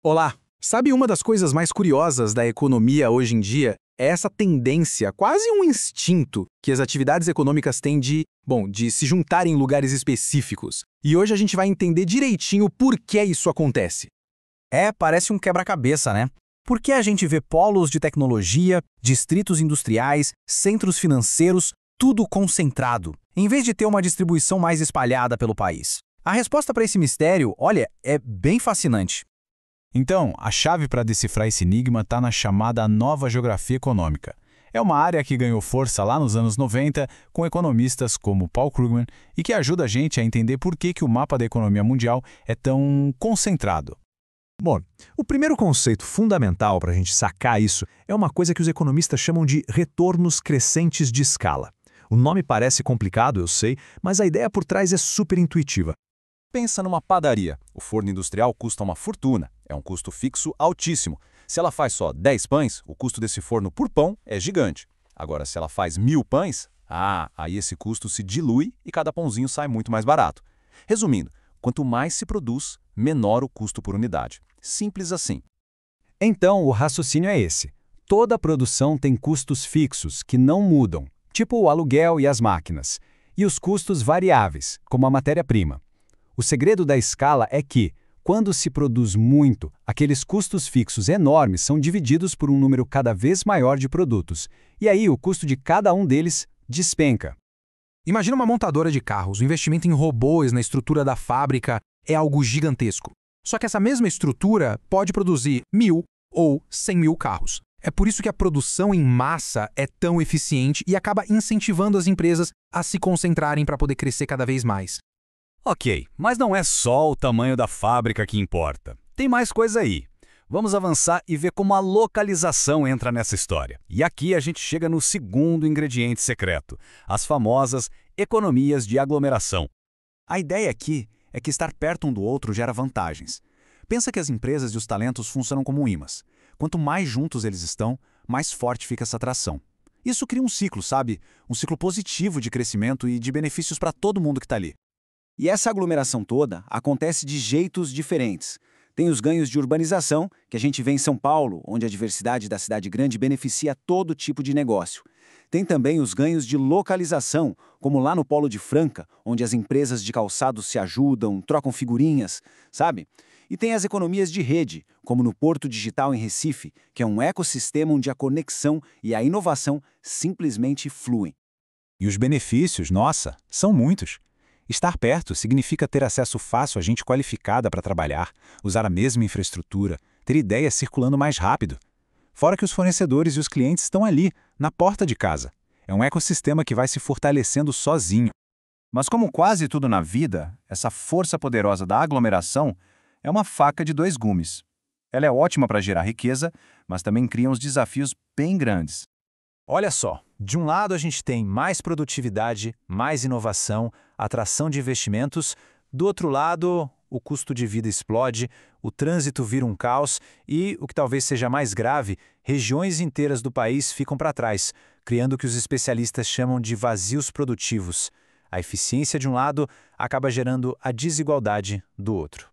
Olá! Sabe, uma das coisas mais curiosas da economia hoje em dia é essa tendência, quase um instinto, que as atividades econômicas têm de se juntar em lugares específicos. E hoje a gente vai entender direitinho por que isso acontece. Parece um quebra-cabeça, né? Por que a gente vê polos de tecnologia, distritos industriais, centros financeiros, tudo concentrado, em vez de ter uma distribuição mais espalhada pelo país? A resposta para esse mistério, olha, é bem fascinante. Então, a chave para decifrar esse enigma está na chamada nova geografia econômica. É uma área que ganhou força lá nos anos 90 com economistas como Paul Krugman e que ajuda a gente a entender por que o mapa da economia mundial é tão concentrado. Bom, o primeiro conceito fundamental para a gente sacar isso é uma coisa que os economistas chamam de retornos crescentes de escala. O nome parece complicado, eu sei, mas a ideia por trás é super intuitiva. Pensa numa padaria. O forno industrial custa uma fortuna. É um custo fixo altíssimo. Se ela faz só 10 pães, o custo desse forno por pão é gigante. Agora, se ela faz 1000 pães, aí esse custo se dilui e cada pãozinho sai muito mais barato. Resumindo, quanto mais se produz, menor o custo por unidade. Simples assim. Então, o raciocínio é esse. Toda produção tem custos fixos, que não mudam, tipo o aluguel e as máquinas, e os custos variáveis, como a matéria-prima. O segredo da escala é que, quando se produz muito, aqueles custos fixos enormes são divididos por um número cada vez maior de produtos, e aí o custo de cada um deles despenca. Imagina uma montadora de carros. O investimento em robôs na estrutura da fábrica é algo gigantesco. Só que essa mesma estrutura pode produzir 1000 ou 100.000 carros. É por isso que a produção em massa é tão eficiente e acaba incentivando as empresas a se concentrarem para poder crescer cada vez mais. Ok, mas não é só o tamanho da fábrica que importa. Tem mais coisa aí. Vamos avançar e ver como a localização entra nessa história. E aqui a gente chega no segundo ingrediente secreto, as famosas economias de aglomeração. A ideia aqui é que estar perto um do outro gera vantagens. Pensa que as empresas e os talentos funcionam como ímãs. Quanto mais juntos eles estão, mais forte fica essa atração. Isso cria um ciclo, sabe? Um ciclo positivo de crescimento e de benefícios para todo mundo que está ali. E essa aglomeração toda acontece de jeitos diferentes. Tem os ganhos de urbanização, que a gente vê em São Paulo, onde a diversidade da cidade grande beneficia todo tipo de negócio. Tem também os ganhos de localização, como lá no Polo de Franca, onde as empresas de calçados se ajudam, trocam figurinhas, sabe? E tem as economias de rede, como no Porto Digital em Recife, que é um ecossistema onde a conexão e a inovação simplesmente fluem. E os benefícios, nossa, são muitos. Estar perto significa ter acesso fácil a gente qualificada para trabalhar, usar a mesma infraestrutura, ter ideias circulando mais rápido. Fora que os fornecedores e os clientes estão ali, na porta de casa. É um ecossistema que vai se fortalecendo sozinho. Mas como quase tudo na vida, essa força poderosa da aglomeração é uma faca de dois gumes. Ela é ótima para gerar riqueza, mas também cria uns desafios bem grandes. Olha só, de um lado a gente tem mais produtividade, mais inovação, atração de investimentos. Do outro lado, o custo de vida explode, o trânsito vira um caos e, o que talvez seja mais grave, regiões inteiras do país ficam para trás, criando o que os especialistas chamam de vazios produtivos. A eficiência de um lado acaba gerando a desigualdade do outro.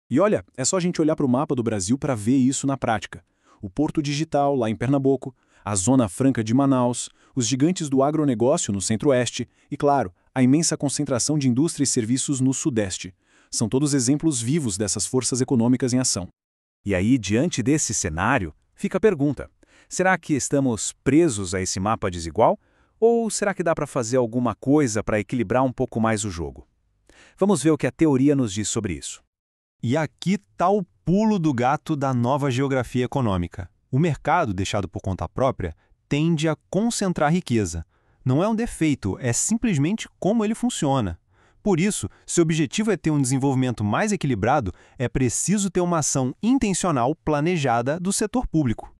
E olha, é só a gente olhar para o mapa do Brasil para ver isso na prática. O Porto Digital, lá em Pernambuco, a Zona Franca de Manaus, os gigantes do agronegócio no Centro-Oeste e, claro, a imensa concentração de indústria e serviços no Sudeste. São todos exemplos vivos dessas forças econômicas em ação. E aí, diante desse cenário, fica a pergunta: será que estamos presos a esse mapa desigual? Ou será que dá para fazer alguma coisa para equilibrar um pouco mais o jogo? Vamos ver o que a teoria nos diz sobre isso. E aqui está o pulo do gato da nova geografia econômica. O mercado, deixado por conta própria, tende a concentrar riqueza. Não é um defeito, é simplesmente como ele funciona. Por isso, se o objetivo é ter um desenvolvimento mais equilibrado, é preciso ter uma ação intencional planejada do setor público.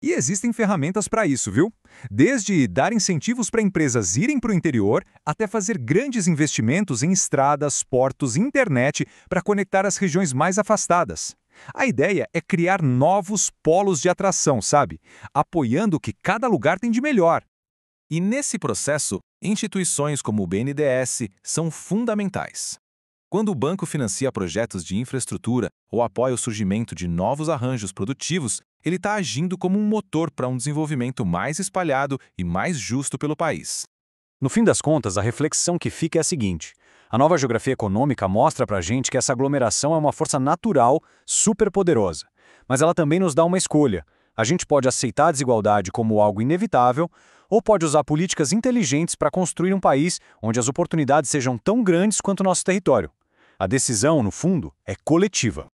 E existem ferramentas para isso, viu? Desde dar incentivos para empresas irem para o interior, até fazer grandes investimentos em estradas, portos e internet para conectar as regiões mais afastadas. A ideia é criar novos polos de atração, sabe? Apoiando o que cada lugar tem de melhor. E nesse processo, instituições como o BNDES são fundamentais. Quando o banco financia projetos de infraestrutura ou apoia o surgimento de novos arranjos produtivos, ele está agindo como um motor para um desenvolvimento mais espalhado e mais justo pelo país. No fim das contas, a reflexão que fica é a seguinte: a nova geografia econômica mostra para a gente que essa aglomeração é uma força natural, superpoderosa. Mas ela também nos dá uma escolha. A gente pode aceitar a desigualdade como algo inevitável, ou pode usar políticas inteligentes para construir um país onde as oportunidades sejam tão grandes quanto o nosso território. A decisão, no fundo, é coletiva.